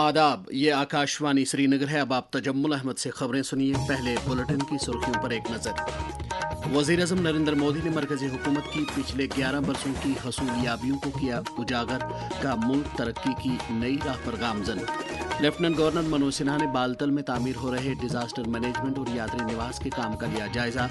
आदाब, ये आकाशवाणी श्रीनगर है। अब आप तजम्मुल अहमद से खबरें सुनिए। पहले बुलेटिन की सुर्खियों पर एक नजर। वज़ीर-ए-आज़म नरेंद्र मोदी ने मरकजी हुकूमत की पिछले 11 बरसों की हसूलियाबियों को किया उजागर, का मुल्क तरक्की की नई राह पर गामजन। लेफ्टिनेंट गवर्नर मनोज सिन्हा ने बालतल में तामीर हो रहे डिजास्टर मैनेजमेंट और यात्री निवास के काम का लिया जायजा।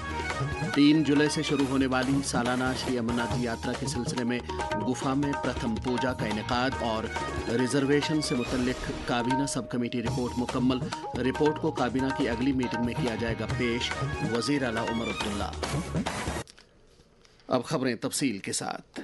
3 जुलाई से शुरू होने वाली सालाना श्री अमरनाथ यात्रा के सिलसिले में गुफा में प्रथम पूजा का इनेकाद और रिजर्वेशन से मुतल्लिक काबीना सब कमेटी रिपोर्ट मुकम्मल। रिपोर्ट को काबीना की अगली मीटिंग में किया जाएगा पेश। वजीर आला उमर अब्दुल्ला। अब खबरें तफसील के साथ।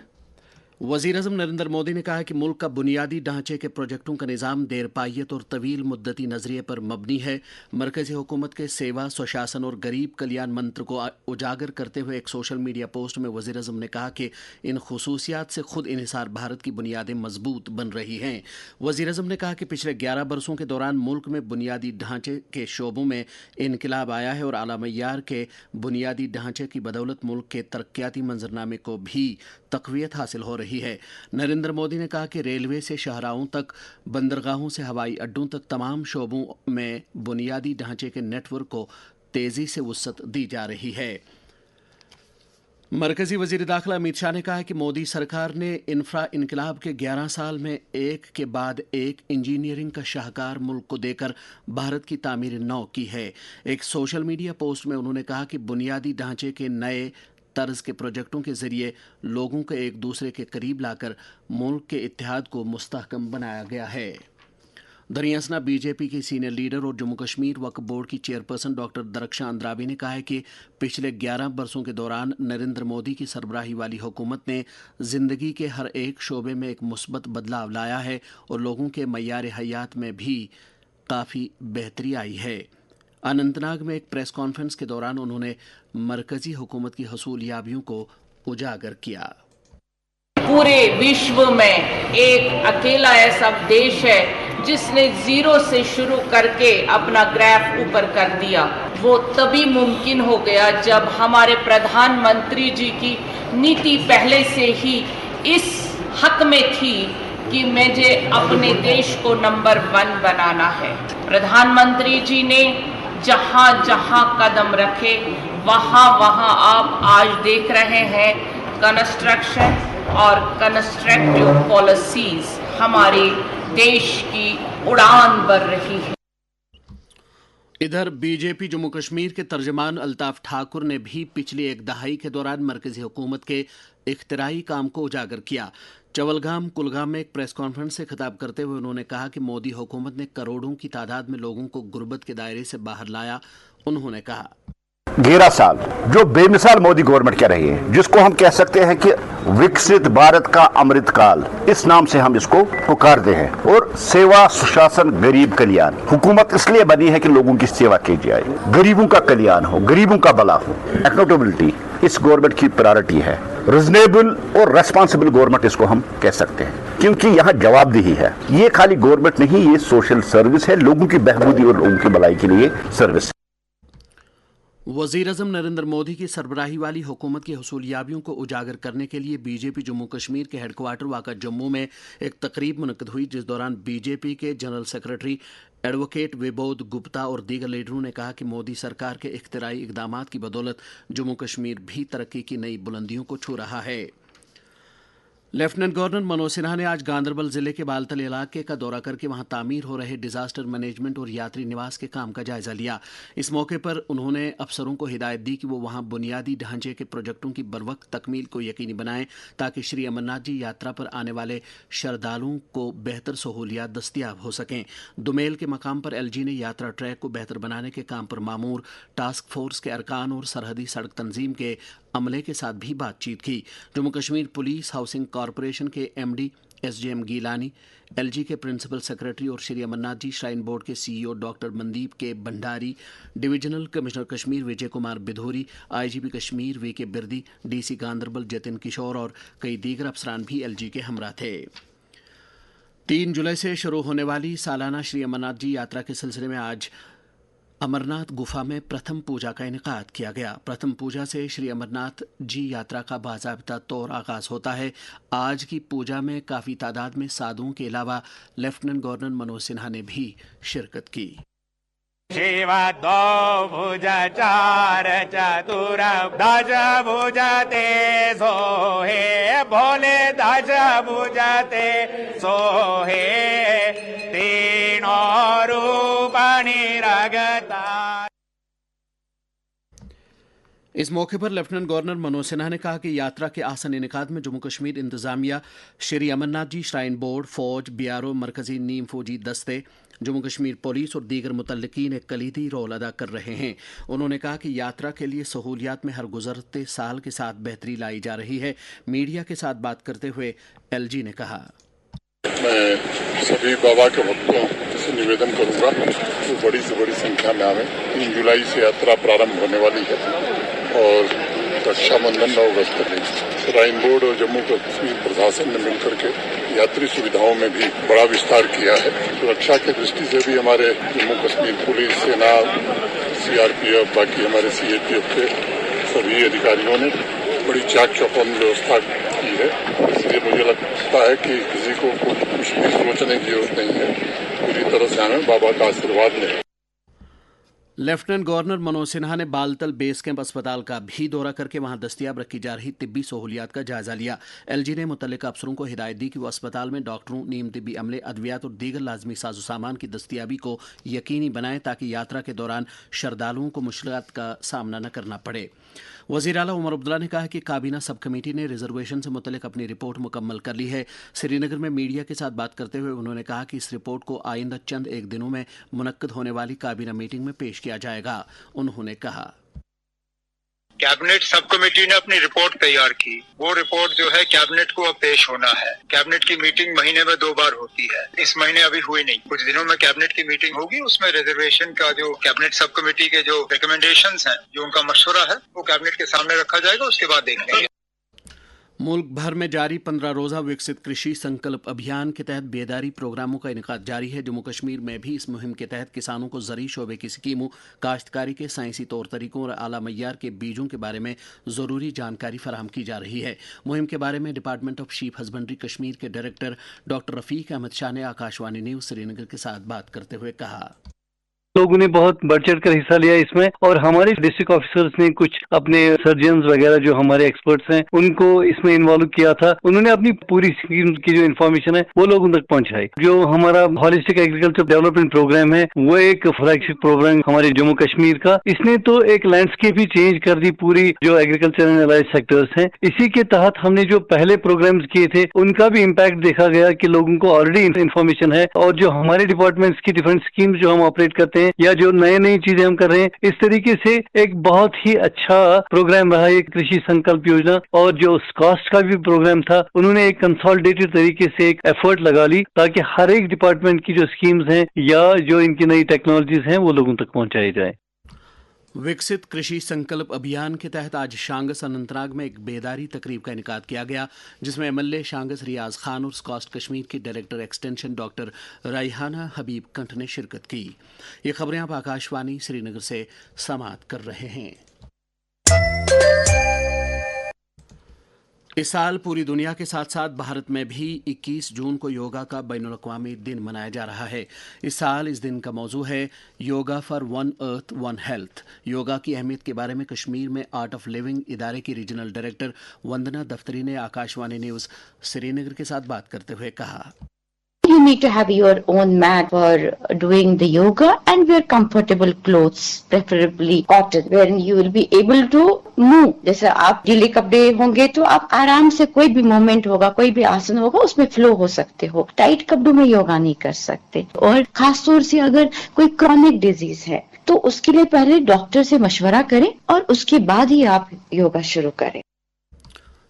वज़ीर-ए-आज़म नरेंद्र मोदी ने कहा है कि मुल्क का बुनियादी ढांचे के प्रोजेक्टों का निज़ाम देरपायत और तवील मुद्दती नज़रिए पर मबनी है। मरकज़ी हुकूमत के सेवा, स्वशासन और गरीब कल्याण मंत्र को उजागर करते हुए एक सोशल मीडिया पोस्ट में वज़ीर-ए-आज़म ने कहा कि इन खुसूसियात से खुद इन्हिसार भारत की बुनियादें मजबूत बन रही हैं। वज़ीर-ए-आज़म ने कहा कि पिछले 11 बरसों के दौरान मुल्क में बुनियादी ढांचे के शोबों में इनकलाब आया है और आला मय्यार के बुनियादी ढांचे की बदौलत मुल्क के तरक्याती मंजरनामे को भी तक़वियत हासिल हो रही है। नरेंद्र मोदी ने कहा कि रेलवे से शहराओं तक, बंदरगाहों से हवाई अड्डों तक तमाम शोबों में बुनियादी ढांचे के नेटवर्क को तेजी से वुसअत दी जा रही है। मरकजी वजीर दाखिला अमित शाह ने कहा है कि मोदी सरकार ने इंफ्रा इनकलाब के 11 साल में एक के बाद एक इंजीनियरिंग का शाहकार मुल्क को देकर भारत की तामीर नौ की है। एक सोशल मीडिया पोस्ट में उन्होंने कहा कि बुनियादी ढांचे के नए तर्ज के प्रोजेक्टों के जरिए लोगों को एक दूसरे के करीब लाकर मुल्क के इत्तेहाद को मुस्तहकम बनाया गया है। दरियासना बीजेपी की सीनियर लीडर और जम्मू कश्मीर वक्फ बोर्ड की चेयरपर्सन डॉक्टर दरख्शां अंद्राबी ने कहा है कि पिछले 11 बरसों के दौरान नरेंद्र मोदी की सरबराही वाली हुकूमत ने जिंदगी के हर एक शोबे में एक मुस्बत बदलाव लाया है और लोगों के मय्यार हयात में भी काफ़ी बेहतरी आई है। अनंतनाग में एक प्रेस कॉन्फ्रेंस के दौरान उन्होंने मरकजी हुकूमत की हसूलियाबियों को उजागर किया। पूरे विश्व में एक अकेला ऐसा देश है जिसने जीरो से शुरू करके अपना ग्राफ ऊपर कर दिया। वो तभी मुमकिन हो गया जब हमारे प्रधानमंत्री जी की नीति पहले से ही इस हक में थी कि मुझे अपने देश को नंबर 1 बनाना है। प्रधानमंत्री जी ने जहां जहां कदम रखे वहां वहां आप आज देख रहे हैं कंस्ट्रक्शन और कंस्ट्रक्टिव पॉलिसीज हमारे देश की उड़ान भर रही है। इधर बीजेपी जम्मू कश्मीर के तर्जमान अल्ताफ ठाकुर ने भी पिछली एक दहाई के दौरान मरकजी हुकूमत के इख्तिराई काम को उजागर किया। चवलगाम कुलगाम में एक प्रेस कॉन्फ्रेंस से खिताब करते हुए उन्होंने कहा कि मोदी हुकूमत ने करोड़ों की तादाद में लोगों को गुर्बत के दायरे से बाहर लाया। उन्होंने कहा 11 साल जो बेमिसाल मोदी गवर्नमेंट कह रही है, जिसको हम कह सकते हैं कि विकसित भारत का अमृत काल, इस नाम से हम इसको पुकारते हैं। और सेवा, सुशासन, गरीब कल्याण हुकूमत इसलिए बनी है कि लोगों की सेवा की जाए, गरीबों का कल्याण हो, गरीबों का भला हो। अकाउंटेबिलिटी इस गवर्नमेंट की प्रायोरिटी है। रीजनेबल और रेस्पॉन्सिबल गवर्नमेंट इसको हम कह सकते हैं, क्योंकि यहाँ जवाबदेही है। ये खाली गवर्नमेंट नहीं, ये सोशल सर्विस है, लोगों की बहबूदी और लोगों की भलाई के लिए सर्विस है। वज़ीर-ए-आज़म नरेंद्र मोदी की सरबराही वाली हुकूमत की हसूलियाबियों को उजागर करने के लिए बीजेपी जम्मू कश्मीर के हेडक्वार्टर वाक़ा जम्मू में एक तकरीब मुनक़्क़िद हुई, जिस दौरान बीजेपी के general secretary advocate Vibodh Gupta और दीगर लीडरों ने कहा कि मोदी सरकार के इख्तिराई इक़दामात की बदौलत जम्मू कश्मीर भी तरक्की की नई बुलंदियों को छू रहा है। लेफ्टिनेंट गवर्नर मनोज सिन्हा ने आज गांदरबल जिले के बालतल इलाके का दौरा करके वहां तामीर हो रहे डिजास्टर मैनेजमेंट और यात्री निवास के काम का जायजा लिया। इस मौके पर उन्होंने अफसरों को हिदायत दी कि वो वहां बुनियादी ढांचे के प्रोजेक्टों की बरवक्त तकमील को यकीनी बनाएं ताकि श्री अमरनाथ जी यात्रा पर आने वाले श्रद्धालुओं को बेहतर सहूलियात दस्तियाब हो सकें। दुमेल के मकाम पर एलजी ने यात्रा ट्रैक को बेहतर बनाने के काम पर मामूर टास्क फोर्स के अरकान और सरहदी सड़क तंजीम के अमले के साथ भी बातचीत की। Jammu Kashmir police housing corporation के एमडी एसजेएम गीलानी, एलजी के प्रिंसिपल सेक्रेटरी और श्री अमरनाथ जी श्राइन बोर्ड के CEO doctor Mandeep K Bhandari, divisional commissioner Kashmir Vijay Kumar Bidhuri, IGP Kashmir V K Birdi, DC Ganderbal Jatin Kishore और कई दीगर अफसरान भी एलजी के हमरा थे। 3 जुलाई से शुरू होने वाली सालाना श्री अमरनाथ जी यात्रा के सिलसिले में आज अमरनाथ गुफा में प्रथम पूजा का इनेकाद किया गया। प्रथम पूजा से श्री अमरनाथ जी यात्रा का बाज़ाबिता तौर आगाज होता है। आज की पूजा में काफ़ी तादाद में साधुओं के अलावा लेफ्टिनेंट गवर्नर मनोज सिन्हा ने भी शिरकत की। शिव दो भुज चार चतुर दश भुज ते सोहे भोले दश भुज ते सोहे तीनों रूप निरगता। इस मौके पर लेफ्टिनेंट गवर्नर मनोज सिन्हा ने कहा कि यात्रा के आसन इनेकाद में जम्मू कश्मीर इंतजामिया, श्री अमरनाथ जी श्राइन बोर्ड, फौज, बीआरओ, मरकजी नीम फौजी दस्ते, जम्मू कश्मीर पुलिस और दीगर मुतल्लिकीन एक कलीदी रोल अदा कर रहे हैं। उन्होंने कहा कि यात्रा के लिए सहूलियात में हर गुजरते साल के साथ बेहतरी लाई जा रही है। मीडिया के साथ बात करते हुए एलजी ने कहा, मैं सभी बाबा के भक्तों से निवेदन करूंगा कि बड़ी से बड़ी संख्या में आवे। 3 जुलाई से यात्रा प्रारंभ होने वाली है और रक्षाबंधन 9 अगस्त तक। श्राइन बोर्ड और जम्मू कश्मीर प्रशासन ने मिलकर के यात्री सुविधाओं में भी बड़ा विस्तार किया है। सुरक्षा की दृष्टि से भी हमारे जम्मू कश्मीर पुलिस, सेना, सीआरपीएफ, बाकी हमारे सीएपीएफ के सभी अधिकारियों ने बड़ी चाक चौबंद व्यवस्था की है। इसलिए मुझे लगता है कि किसी को कुछ भी सोचने की जरूरत नहीं है, पूरी तरह से हमें बाबा का आशीर्वाद लें। लेफ्टिनेंट गवर्नर मनोज सिन्हा ने बालतल बेस कैंप अस्पताल का भी दौरा करके वहां दस्तयाब रखी जा रही तिब्बी सहूलियात का जायजा लिया। एलजी ने मुतल्लिका अफसरों को हिदायत दी कि वो अस्पताल में डॉक्टरों, नीम तिब्बी अमले, अद्वियात और दीगर लाजमी साजो सामान की दस्तयाबी को यकीनी बनाएं ताकि यात्रा के दौरान श्रद्धालुओं को मुश्किलात का सामना न करना पड़े। वज़ीर आला उमर अब्दुल्ला ने कहा कि काबीना सब कमेटी ने रिजर्वेशन से मुतल्लिक अपनी रिपोर्ट मुकम्मल कर ली है। श्रीनगर में मीडिया के साथ बात करते हुए उन्होंने कहा कि इस रिपोर्ट को आइंदा चंद एक दिनों में मुनक्कद होने वाली काबीना मीटिंग में पेश किया जाएगा। उन्होंने कहा, कैबिनेट सब कमेटी ने अपनी रिपोर्ट तैयार की। वो रिपोर्ट जो है कैबिनेट को अब पेश होना है। कैबिनेट की मीटिंग महीने में 2 बार होती है। इस महीने अभी हुई नहीं, कुछ दिनों में कैबिनेट की मीटिंग होगी। उसमें रिजर्वेशन का जो कैबिनेट सब कमेटी के जो रिकमेंडेशंस हैं, जो उनका मशवरा है, वो कैबिनेट के सामने रखा जाएगा। उसके बाद देख लेंगे। मुल्क भर में जारी 15 रोज़ा विकसित कृषि संकल्प अभियान के तहत बेदारी प्रोग्रामों का इनेकाद जारी है। जम्मू कश्मीर में भी इस मुहिम के तहत किसानों को ज़री शोबे की स्कीमों, काश्तकारी के साइंसी तौर तरीकों और आला मय्यार के बीजों के बारे में ज़रूरी जानकारी फराहम की जा रही है। मुहिम के बारे में department of sheep husbandry Kashmir के डायरेक्टर डॉक्टर रफ़ीक अहमद शाह ने आकाशवाणी न्यूज़ श्रीनगर के साथ बात करते हुए कहा, लोगों ने बहुत बढ़ चढ़ कर हिस्सा लिया इसमें और हमारे डिस्ट्रिक्ट ऑफिसर्स ने कुछ अपने सर्जन्स वगैरह जो हमारे एक्सपर्ट्स हैं उनको इसमें इन्वॉल्व किया था। उन्होंने अपनी पूरी स्कीम की जो इन्फॉर्मेशन है वो लोगों तक पहुंचाई। जो हमारा हॉलिस्टिक एग्रीकल्चर डेवलपमेंट प्रोग्राम है वो एक फ्लैगशिप प्रोग्राम हमारे जम्मू कश्मीर का। इसने तो एक लैंडस्केप ही चेंज कर दी पूरी जो एग्रीकल्चर एंड अलाइड सेक्टर्स हैं। इसी के तहत हमने जो पहले प्रोग्राम्स किए थे उनका भी इम्पैक्ट देखा गया कि लोगों को ऑलरेडी इन्फॉर्मेशन है और जो हमारे डिपार्टमेंट्स की डिफरेंट स्कीम्स जो हम ऑपरेट करते हैं या जो नई चीजें हम कर रहे हैं, इस तरीके से एक बहुत ही अच्छा प्रोग्राम रहा है कृषि संकल्प योजना। और जो कॉस्ट का भी प्रोग्राम था उन्होंने एक कंसोलिडेटेड तरीके से एक एफर्ट लगा ली ताकि हर एक डिपार्टमेंट की जो स्कीम्स हैं या जो इनकी नई टेक्नोलॉजीज हैं वो लोगों तक पहुंचाई जाए। विकसित कृषि संकल्प अभियान के तहत आज शांगस अनंतनाग में एक बेदारी तकरीब का इनेकाद किया गया, जिसमें एमएलए शांगस रियाज खान और स्कॉस्ट कश्मीर की डायरेक्टर एक्सटेंशन डॉक्टर रायहाना हबीब कंठ ने शिरकत की। ये खबरें आप आकाशवाणी श्रीनगर से समाअत कर रहे हैं। इस साल पूरी दुनिया के साथ साथ भारत में भी 21 जून को योगा का बैनुल-अक़वामी दिन मनाया जा रहा है। इस साल इस दिन का मौजू है yoga for one earth one health. Yoga की अहमियत के बारे में कश्मीर में आर्ट ऑफ लिविंग इदारे की रीजनल डायरेक्टर वंदना दफ्तरी ने आकाशवाणी न्यूज़ श्रीनगर के साथ बात करते हुए कहा, You need to have your own mat for doing the yoga and wear comfortable clothes, preferably cotton, wherein you will be able to move. जैसे आप ढीले कपड़े होंगे तो आप आराम से कोई भी मूवमेंट होगा, कोई भी आसन होगा उसमें फ्लो हो सकते हो। टाइट कपड़ों में योगा नहीं कर सकते। और खास तौर से अगर कोई क्रॉनिक डिजीज है तो उसके लिए पहले डॉक्टर से मशवरा करें और उसके बाद ही आप योगा शुरू करें।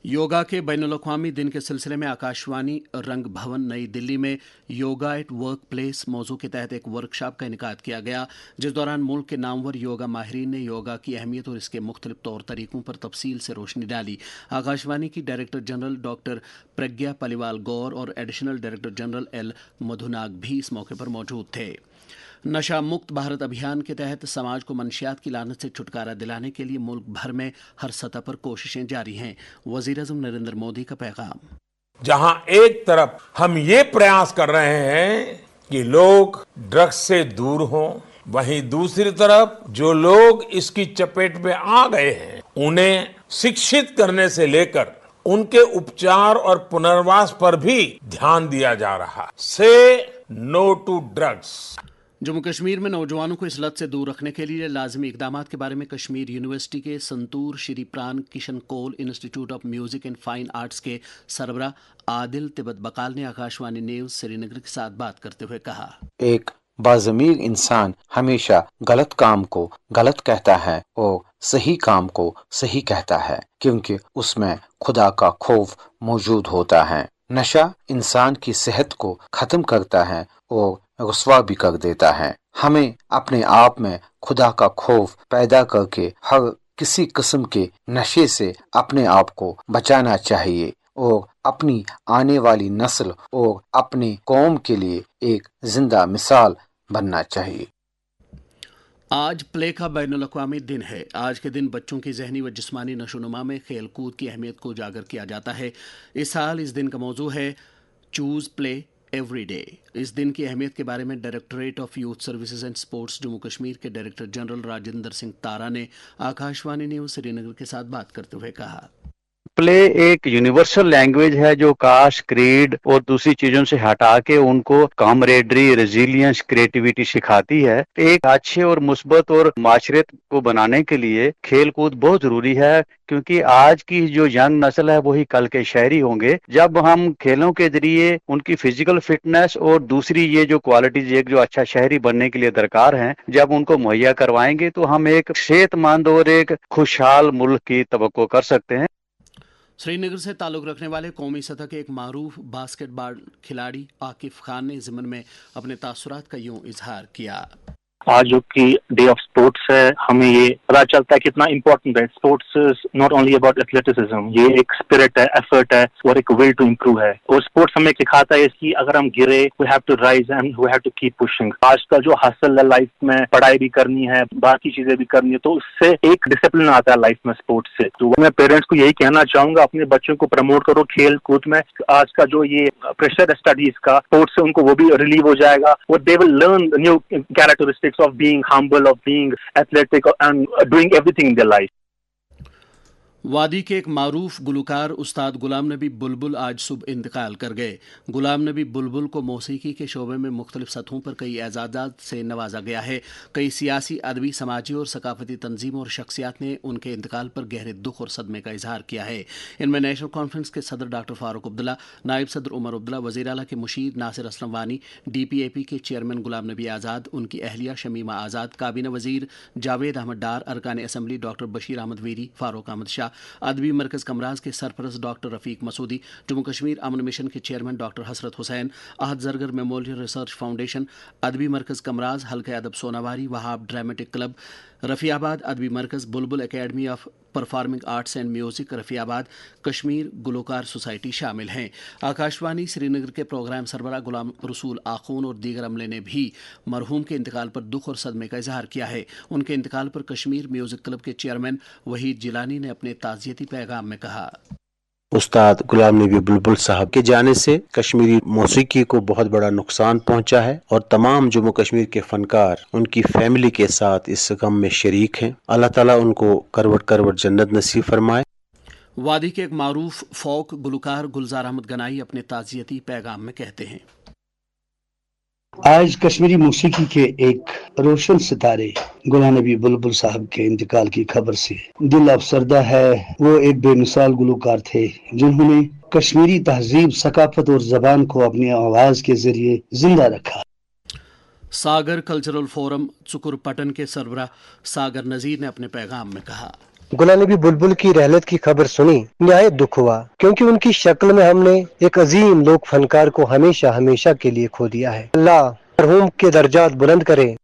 योगा के बैनुल-अक़वामी दिन के सिलसिले में आकाशवाणी रंग भवन नई दिल्ली में योगा एट वर्क प्लेस मौजू के तहत एक वर्कशॉप का इनेकाद किया गया, जिस दौरान मुल्क के नामवर योगा माहिरीन ने योगा की अहमियत और इसके मुख्तलिफ तौर तरीकों पर तफसील से रोशनी डाली। आकाशवाणी की डायरेक्टर जनरल डॉक्टर प्रज्ञा पलिवाल गौर और एडिशनल डायरेक्टर जनरल एल मधुनाग भी इस मौके पर मौजूद थे। नशा मुक्त भारत अभियान के तहत समाज को मंशियात की लानत से छुटकारा दिलाने के लिए मुल्क भर में हर सतह पर कोशिशें जारी हैं। वज़ीर-ए-आज़म नरेंद्र मोदी का पैगाम। जहां एक तरफ हम ये प्रयास कर रहे हैं कि लोग ड्रग्स से दूर हों, वहीं दूसरी तरफ जो लोग इसकी चपेट में आ गए हैं उन्हें शिक्षित करने से लेकर उनके उपचार और पुनर्वास पर भी ध्यान दिया जा रहा है। से no to drugs. Jammu Kashmir में नौजवानों को इस लत से दूर रखने के लिए लाजमी इकदाम के बारे में कश्मीर यूनिवर्सिटी के संतूर Shri Pran Kishan Kaul institute of music and fine arts के सरबरा आदिल तिब्बत बकाल ने आकाशवाणी न्यूज श्रीनगर के साथ बात करते हुए कहा, एक बाज़मीर इंसान हमेशा गलत काम को गलत कहता है और सही काम को सही कहता है, क्योंकि उसमें खुदा का खौफ मौजूद होता है। नशा इंसान की सेहत को खत्म करता है और रुस्वा भी कर देता है। हमें अपने आप में खुदा का खौफ पैदा करके हर किसी किस्म के नशे से अपने आप को बचाना चाहिए और अपनी आने वाली नस्ल और अपनी कौम के लिए एक जिंदा मिसाल बनना चाहिए। आज प्ले का बैनुल अक़वामी दिन है। आज के दिन बच्चों की ज़हनी व जिस्मानी नशोनुमा में खेल कूद की अहमियत को उजागर किया जाता है। इस साल इस दिन का मौजू है चूज़ प्ले एवरी डे। इस दिन की अहमियत के बारे में directorate of youth services and sports Jammu Kashmir के डायरेक्टर जनरल राजेंद्र सिंह तारा ने आकाशवाणी न्यूज़ श्रीनगर के साथ बात करते हुए कहा, प्ले एक यूनिवर्सल लैंग्वेज है जो कास्ट, क्रीड और दूसरी चीजों से हटा के उनको कामरेडरी, रेजिलियंस, क्रिएटिविटी सिखाती है। एक अच्छे और मुस्बत और माशरत को बनाने के लिए खेल कूद बहुत जरूरी है, क्योंकि आज की जो यंग नस्ल है वही कल के शहरी होंगे। जब हम खेलों के जरिए उनकी फिजिकल फिटनेस और दूसरी ये जो क्वालिटीज एक जो अच्छा शहरी बनने के लिए दरकार हैं, जब उनको मुहैया करवाएंगे तो हम एक सेहतमंद और एक खुशहाल मुल्क की तवक्को कर सकते हैं। श्रीनगर से ताल्लुक़ रखने वाले कौमी सतह के एक मारूफ बास्केटबॉल खिलाड़ी आकिफ खान ने ज़िमन में अपने तासुरात का यूं इजहार किया। आज जो कि डे ऑफ स्पोर्ट्स है, हमें ये पता चलता है कितना इम्पोर्टेंट है। Sports is not only about athleticism, ये एक स्पिरिट है, एफर्ट है और एक विल टू इम्प्रूव है। और स्पोर्ट्स हमें सिखाता है कि अगर हम गिरे we have to rise and we have to keep pushing. आज का जो हसल है लाइफ में, पढ़ाई भी करनी है, बाकी चीजें भी करनी है, तो उससे एक डिसिप्लिन आता है लाइफ में स्पोर्ट्स से। तो मैं पेरेंट्स को यही कहना चाहूंगा, अपने बच्चों को प्रमोट करो खेल कूद में। आज का जो ये प्रेशर है स्टडीज का, स्पोर्ट्स से उनको वो भी रिलीव हो जाएगा और they will learn new characteristics of being humble, of being athletic and doing everything in their life. वादी के एक मारूफ गुलकार उस्ताद गुलाम नबी बुलबुल आज सुबह इंतकाल कर गए। गुलाम नबी बुलबुल को मौसीकी के शोबे में मुख्तलिफ सतहों पर कई एजाज़ात से नवाजा गया है। कई सियासी, अदबी, समाजी और सकाफती तंजीमों और शख्सियात ने उनके इंतकाल पर गहरे दुख और सदमे का इजहार किया है। इनमें नेशनल कॉन्फ्रेंस के सदर डॉक्टर फारूक अब्दुल्ला, नायब सदर उमर अब्दुल्ला, वज़ीर आला के मुशीर नासिर असलम वानी, DPAP के चेयरमैन गुलाम नबी आज़ाद, उनकी अहलिया शमीमा आज़ाद, काबीना वज़ीर जावेद अहमद डार, अरकान असम्बली डॉक्टर बशीर अहमद वीरी, फारूक अहमद शाह, अदबी मरकज़ कमराज के सरपरस्त डॉक्टर रफ़ीक मसूदी, जम्मू कश्मीर अमन मिशन के chairman doctor Hasrat Hussain, Ahad Zargar memorial research foundation, Adabi Markaz Kamraz, Halqa Adab Sonawari, Wahab dramatic club Rafiabad, Adabi Markaz Bulbul academy of performing arts and music Rafiabad, Kashmir Gulkar society शामिल हैं। आकाशवाणी श्रीनगर के प्रोग्राम सरबराह गुलाम रसूल आखून और दीगर अमले ने भी मरहूम के इंतकाल पर दुख और सदमे का इजहार किया है। उनके इंतकाल पर कश्मीर म्यूज़िक क्लब के चेयरमैन वहीद जिलानी ने अपने ताज़ियती पैगाम में कहा, उस्ताद गुलाम नबी बुलबुल साहब के जाने से कश्मीरी मौसीकी को बहुत बड़ा नुकसान पहुंचा है और तमाम जम्मू कश्मीर के फनकार उनकी फैमिली के साथ इस गम में शरीक हैं। अल्लाह ताला उनको करवट करवट जन्नत नसीब फरमाए। वादी के एक मारूफ फोक गुलकार गुलजार अहमद गनाई अपने ताज़ियती पैगाम में कहते हैं, आज कश्मीरी मौसीकी के एक रोशन सितारे गुलाम नबी बुलबुल साहब के इंतकाल की खबर से दिल अफसरदा है। वो एक बेमिसाल गुलकार थे जिन्होंने कश्मीरी तहजीब, सकाफत और जबान को अपनी आवाज के जरिए जिंदा रखा। सागर कल्चरल फोरम चुकुरपटन के सरबराह सागर नजीर ने अपने पैगाम में कहा, गुलाम नबी बुलबुल की रहलत की खबर सुनी निहायत दुख हुआ, क्योंकि उनकी शक्ल में हमने एक अजीम लोक फनकार को हमेशा हमेशा के लिए खो दिया है। अल्लाह मरहूम के दर्जात बुलंद करे।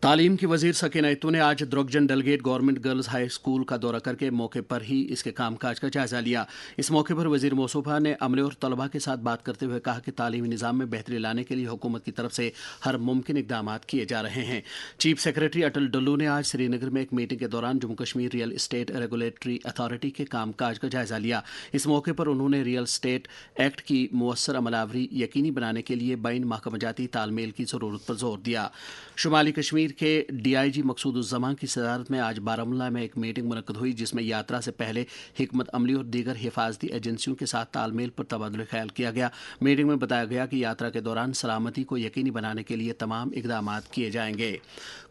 तालीम की वजीर सकीना इत्तू ने आज Drugjan Dalgate government girls high school का दौरा करके मौके पर ही इसके कामकाज का जायजा लिया। इस मौके पर वजीर मौसूफा ने अमले और तलबा के साथ बात करते हुए कहा कि तालीमी निज़ाम में बेहतरी लाने के लिए हुकूमत की तरफ से हर मुमकिन इकदाम किए जा रहे हैं। चीफ सेक्रेटरी अटल डल्लू ने आज श्रीनगर में एक मीटिंग के दौरान Jammu Kashmir real estate regulatory authority के कामकाज का जायजा लिया। इस मौके पर उन्होंने रियल इस्टेट एक्ट की मुअस्सर अमलावरी यकीनी बनाने के लिए बैन महकमजाती तालमेल की ज़रूरत पर जोर दिया। शुमाली कश्मीर के DIG मकसूदुज़्ज़मान की सदारत में आज बारामूला में एक मीटिंग मुनक्कद हुई, जिसमें यात्रा से पहले हिकमत अमली और दीगर हिफाजती एजेंसियों के साथ तालमेल पर तबादला ख्याल किया गया। मीटिंग में बताया गया कि यात्रा के दौरान सलामती को यकीनी बनाने के लिए तमाम इकदाम किए जाएंगे।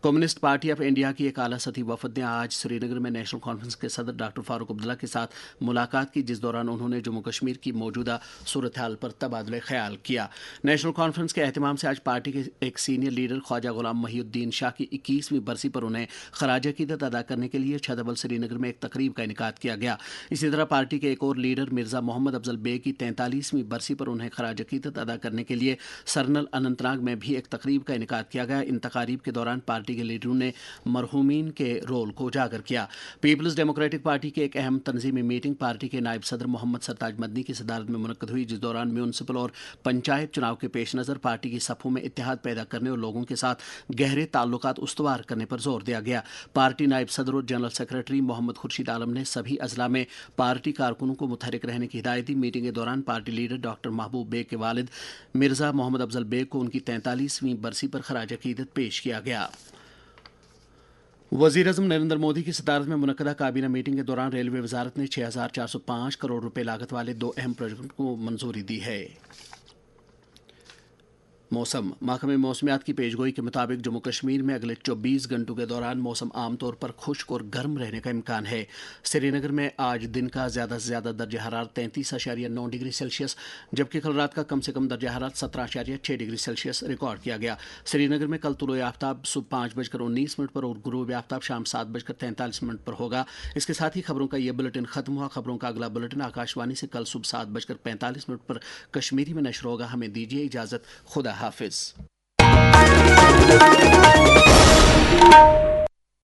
कम्युनिस्ट पार्टी ऑफ इंडिया की एक आला सतही वफद ने आज श्रीनगर में नेशनल कॉन्फ्रेंस के सदर डॉक्टर फारूक अब्दुल्ला के साथ मुलाकात की, जिस दौरान उन्होंने जम्मू कश्मीर की मौजूदा सूरत हाल पर तबादला ख्याल किया। नेशनल कॉन्फ्रेंस के एहतमाम से आज पार्टी के एक सीनियर लीडर ख्वाजा गुलाम मोहिउद्दीन शाह की 21वीं बरसी पर उन्हें खराज अकीदत अदा करने के लिए छतबल श्रीनगर में एक तकरीब का इनेकाद किया गया। इसी तरह पार्टी के एक और लीडर मिर्जा मोहम्मद अफजल बेग की 43वीं बरसी पर उन्हें खराज अकीदत अदा करने के लिए सरनल अनंतनाग में भी एक तकरीब का इनेकाद किया गया। इन तकारीब के दौरान पार्टी के लीडरों ने मरहूमीन के रोल को उजागर किया। पीपल्स डेमोक्रेटिक पार्टी की एक अहम तंजीमी मीटिंग पार्टी के नायब सदर मोहम्मद सरताज मदनी की सदारत में मुनक्कद हुई, जिस दौरान म्यूनसिपल और पंचायत चुनाव के पेश नज़र पार्टी की सफ़ों में इत्तेहाद पैदा करने और लोगों के साथ गहरे ताल्लुकात उस्तवार करने पर जोर दिया गया। पार्टी नायब सदर और जनरल सेक्रेटरी मोहम्मद खुर्शीद आलम ने सभी अजला में पार्टी कारकुनों को मुतहरिक रहने की हिदायत दी। मीटिंग के दौरान पार्टी लीडर डॉक्टर महबूब बेग के वालिद मिर्जा मोहम्मद अफजल बेग को उनकी 43वीं बरसी पर खराज अकीदत पेश किया गया। वज़ीर-ए-आज़म नरेंद्र मोदी की सदारत में मुनक्कदा काबीना मीटिंग के दौरान रेलवे वजारत ने 6405 करोड़ रुपए लागत वाले 2 अहम प्रोजेक्टों को मंजूरी दी है। मौसम महकमे मौसमियात की पेशगोई के मुताबिक जम्मू कश्मीर में अगले 24 घंटों के दौरान मौसम आमतौर पर खुश्क और गर्म रहने का इम्कान है। श्रीनगर में आज दिन का ज़्यादा से ज़्यादा दर्जा हरारत 33.9 डिग्री सेल्सियस, जबकि कल रात का कम से कम दर्जा हरारत 17.6 डिग्री सेल्सियस रिकॉर्ड किया गया। श्रीनगर में कल तुलुए आफ्ताब सुबह 5:19 पर और गुरूब आफ्ताब शाम 7:43 पर होगा। इसके साथ ही खबरों का यह बुलेटिन खत्म हुआ। खबरों का अगला बुलेटिन आकाशवाणी से कल सुबह 7:45 पर कश्मीरी में नशर होगा। हमें दीजिए इजाज़त। खुदा हाफिज।